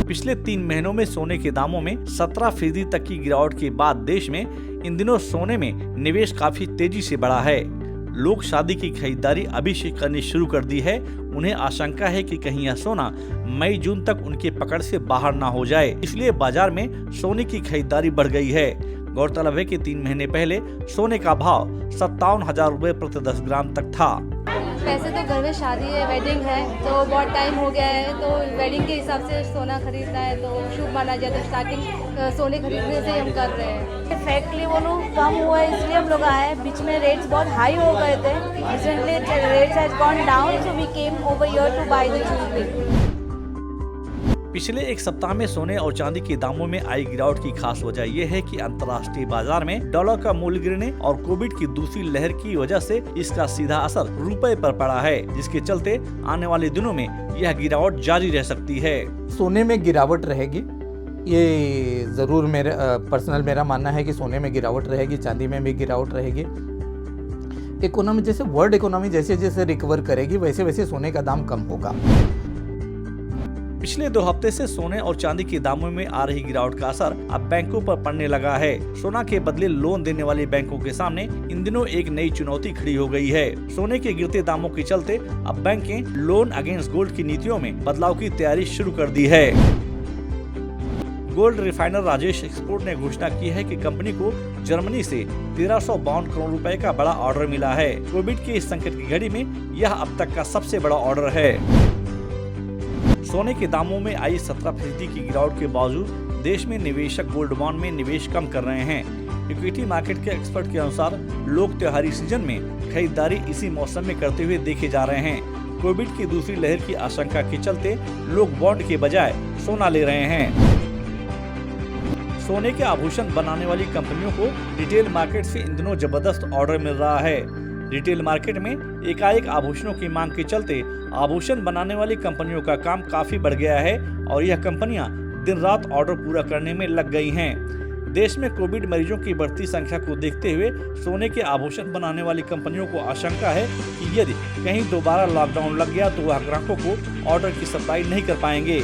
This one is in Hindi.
पिछले 3 महीनों में सोने के दामों में 17% तक की गिरावट के बाद देश में इन दिनों सोने में निवेश काफी तेजी से बढ़ा है। लोग शादी की खरीदारी अभी से करनी शुरू कर दी है। उन्हें आशंका है कि कहीं यह सोना मई जून तक उनके पकड़ से बाहर ना हो जाए, इसलिए बाजार में सोने की खरीदारी बढ़ गई है। गौरतलब है कि 3 महीने पहले सोने का भाव 57,000 रुपए प्रति 10 ग्राम तक था। वैसे तो घर में शादी है, वेडिंग है, तो बहुत टाइम हो गया है, तो वेडिंग के हिसाब से सोना खरीदना है तो शुभ माना जाए, तो स्टार्टिंग सोने खरीदने से हम कर रहे हैं। फैक्टली वो लोग कम हुआ है इसलिए हम लोग आए। बीच में रेट्स बहुत हाई हो गए थे, recently rates has gone down, so we came over here to buy the jewellery. पिछले एक सप्ताह में सोने और चांदी के दामों में आई गिरावट की खास वजह यह है कि अंतर्राष्ट्रीय बाजार में डॉलर का मूल्य गिरने और कोविड की दूसरी लहर की वजह से इसका सीधा असर रुपए पर पड़ा है, जिसके चलते आने वाले दिनों में यह गिरावट जारी रह सकती है। सोने में गिरावट रहेगी, ये जरूर मेरा मानना है कि सोने में गिरावट रहेगी, चांदी में भी गिरावट रहेगी। इकोनॉमी जैसे वर्ल्ड इकोनॉमी जैसे जैसे रिकवर करेगी वैसे वैसे सोने का दाम कम होगा। पिछले 2 हफ्ते से सोने और चांदी के दामों में आ रही गिरावट का असर अब बैंकों पर पड़ने लगा है। सोना के बदले लोन देने वाले बैंकों के सामने इन दिनों एक नई चुनौती खड़ी हो गई है। सोने के गिरते दामों के चलते अब बैंकें लोन अगेंस्ट गोल्ड की नीतियों में बदलाव की तैयारी शुरू कर दी है। गोल्ड रिफाइनर राजेश एक्सपोर्ट ने घोषणा की है कि कंपनी को जर्मनी से 1352 करोड़ रुपए का बड़ा ऑर्डर मिला है। कोविड के इस संकट की घड़ी में यह अब तक का सबसे बड़ा ऑर्डर है। सोने के दामों में आई 17% की गिरावट के बावजूद देश में निवेशक गोल्ड बॉन्ड में निवेश कम कर रहे हैं। इक्विटी मार्केट के एक्सपर्ट के अनुसार लोग त्योहारी सीजन में खरीदारी इसी मौसम में करते हुए देखे जा रहे हैं। कोविड की दूसरी लहर की आशंका के चलते लोग बॉन्ड के बजाय सोना ले रहे हैं। सोने के आभूषण बनाने वाली कंपनियों को रिटेल मार्केट से इन दिनों जबरदस्त ऑर्डर मिल रहा है। रिटेल मार्केट में एकाएक आभूषणों की मांग के चलते आभूषण बनाने वाली कंपनियों का काम काफी बढ़ गया है और यह कंपनियां दिन रात ऑर्डर पूरा करने में लग गई हैं। देश में कोविड मरीजों की बढ़ती संख्या को देखते हुए सोने के आभूषण बनाने वाली कंपनियों को आशंका है कि यदि कहीं दोबारा लॉकडाउन लग गया तो वह ग्राहकों को ऑर्डर की सप्लाई नहीं कर पाएंगे।